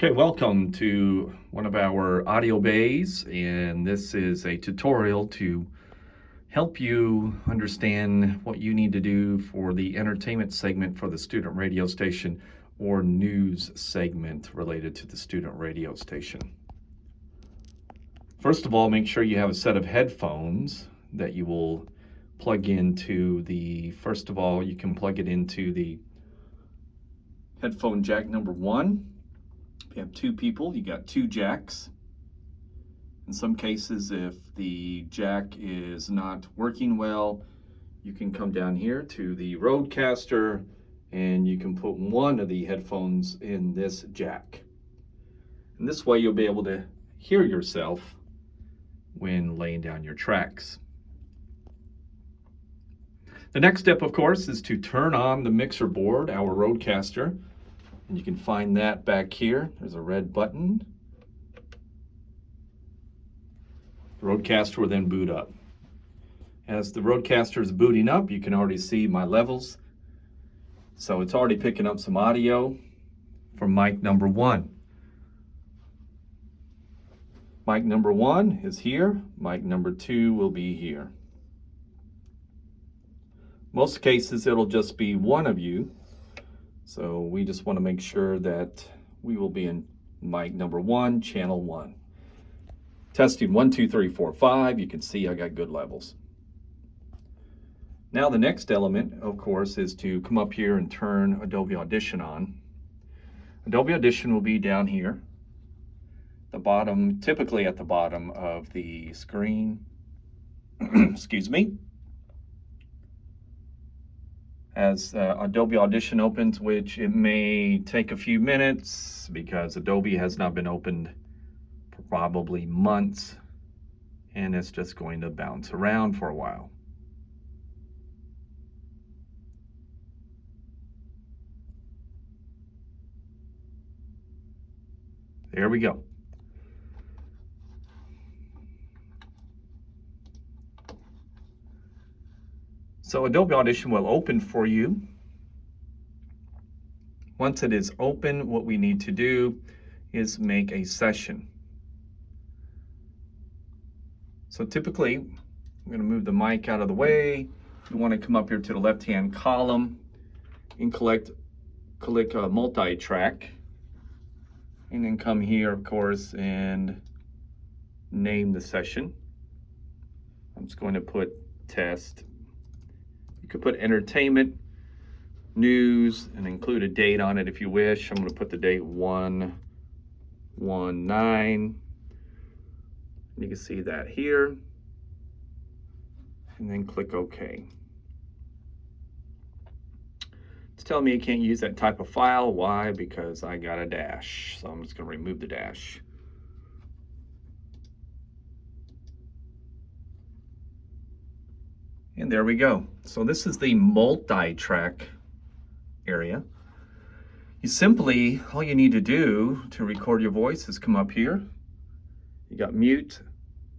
Okay, welcome to one of our audio bays, and this is a tutorial to help you understand what you need to do for the entertainment segment for the student radio station or news segment related to the student radio station. First of all, make sure you have a set of headphones that you will plug into first of all, you can plug it into the headphone jack number 1. If you have 2 people, you got 2 jacks. In some cases, if the jack is not working well, you can come down here to the Rodecaster and you can put one of the headphones in this jack. And this way you'll be able to hear yourself when laying down your tracks. The next step, of course, is to turn on the mixer board, our Rodecaster. And you can find that back here. There's a red button. The Rodecaster will then boot up. As the Rodecaster is booting up, you can already see my levels. So it's already picking up some audio from mic number 1. Mic number 1 is here. Mic number 2 will be here. Most cases, it'll just be one of you. So we just want to make sure that we will be in mic number 1, channel 1. Testing 1, 2, 3, 4, 5. You can see I got good levels. Now the next element, of course, is to come up here and turn Adobe Audition on. Adobe Audition will be down here, the bottom, typically at the bottom of the screen. Excuse me. As Adobe Audition opens, which it may take a few minutes because Adobe has not been opened for probably months, and it's just going to bounce around for a while. There we go. So Adobe Audition will open for you. Once it is open, what we need to do is make a session. So typically, I'm going to move the mic out of the way. You want to come up here to the left-hand column and click multi-track. And then come here, of course, and name the session. I'm just going to put test. You could put entertainment, news, and include a date on it if you wish. I'm going to put the date 1/19. You can see that here. And then click OK. It's telling me you can't use that type of file. Why? Because I got a dash. So I'm just going to remove the dash. And there we go. So this is the multi-track area. You simply, all you need to do to record your voice is come up here. You got mute,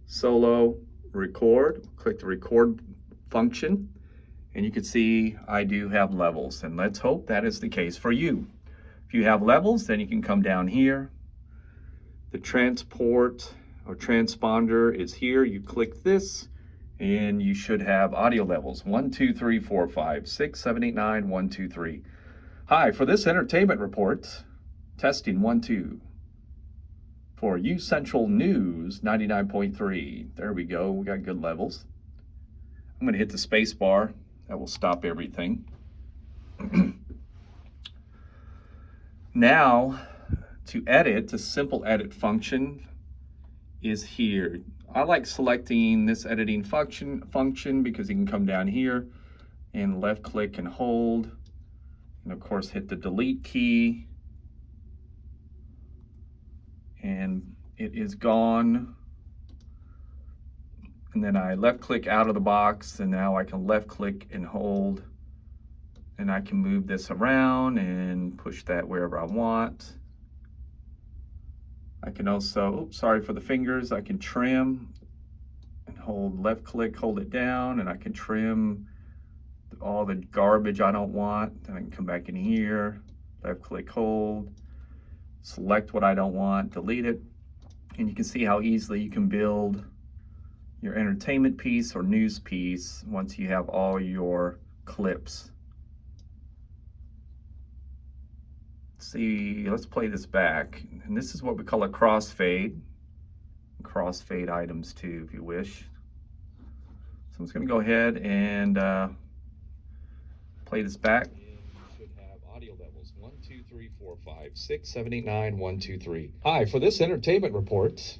solo, record. Click the record function. And you can see I do have levels. And let's hope that is the case for you. If you have levels, then you can come down here. The transport or transponder is here. You click this, and you should have audio levels 1, 2, 3, 4, 5, 6, 7, 8, 9, 1, 2, 3. Hi, for this entertainment report, testing 1, 2. For U Central News 99.3. There we go. We got good levels. I'm going to hit the space bar. That will stop everything. Now, to edit, the simple edit function is here. I like selecting this editing function because you can come down here and left click and hold, and of course hit the delete key, and it is gone. And then I left click out of the box, and now I can left click and hold, and I can move this around and push that wherever I want. I can also, oops, sorry for the fingers, I can trim and hold left click, hold it down, and I can trim all the garbage I don't want. Then I can come back in here, left click, hold. select what I don't want, delete it, and you can see how easily you can build your entertainment piece or news piece once you have all your clips. See, let's play this back. And this is what we call a crossfade. Crossfade items too, if you wish. So I'm just going to go ahead and play this back. You should have audio levels 1, 2, 3, 4, 5, 6, 7, 8, 9, 1, 2, 3. Hi, for this entertainment report,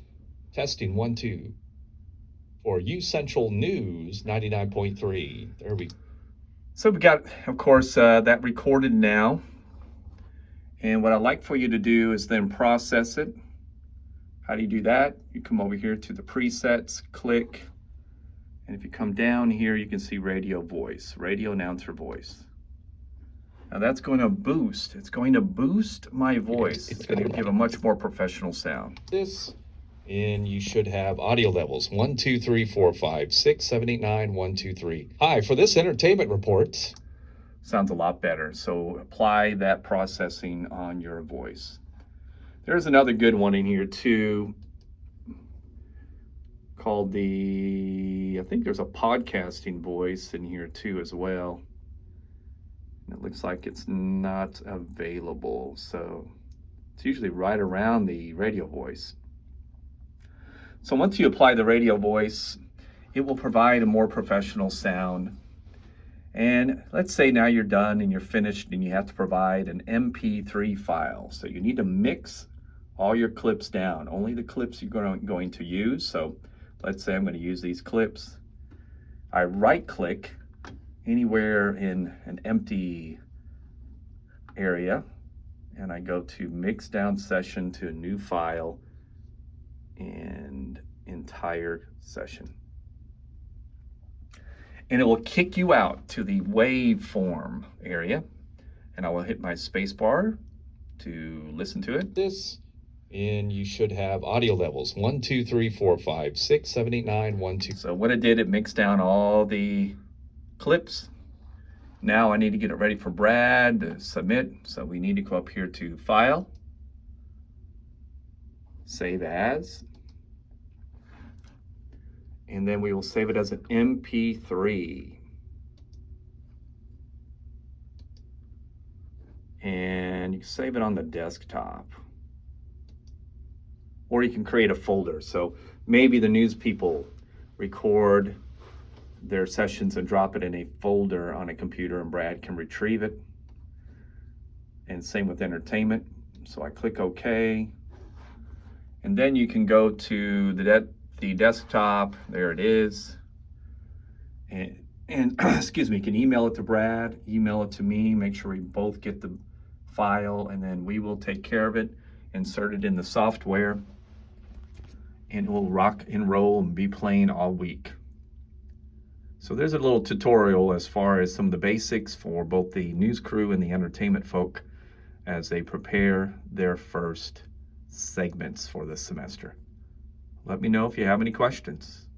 testing 1, 2. For U Central News 99.3. There we go. So we got, of course, that recorded now. And what I'd like for you to do is then process it. How do you do that? You come over here to the presets, click, and if you come down here, you can see radio voice, radio announcer voice. Now that's going to boost, it's going to boost my voice. It's going to give a much more professional sound. This, and you should have audio levels 1, 2, 3, 4, 5, 6, 7, 8, 9, 1, 2, 3. Hi, for this entertainment report. Sounds a lot better. So apply that processing on your voice. There's another good one in here too, called I think there's a podcasting voice in here too as well. And it looks like it's not available. So it's usually right around the radio voice. So once you apply the radio voice, it will provide a more professional sound. And let's say now you're done and you're finished and you have to provide an MP3 file. So you need to mix all your clips down, only the clips you're going to use. So let's say I'm going to use these clips. I right click anywhere in an empty area and I go to mix down session to a new file and entire session. And it will kick you out to the waveform area. And I will hit my space bar to listen to it. This, and you should have audio levels 1, 2, 3, 4, 5, 6, 7, 8, 9, 1, 2. So what it did, it mixed down all the clips. Now I need to get it ready for Brad to submit. So we need to go up here to File, Save As. And then we will save it as an MP3. And you can save it on the desktop. Or you can create a folder. So maybe the news people record their sessions and drop it in a folder on a computer and Brad can retrieve it. And same with entertainment. So I click OK. And then you can go to the desktop, there it is, and excuse me, you can email it to Brad, email it to me, make sure we both get the file, and then we will take care of it, insert it in the software, and it will rock and roll and be playing all week. So there's a little tutorial as far as some of the basics for both the news crew and the entertainment folk as they prepare their first segments for this semester. Let me know if you have any questions.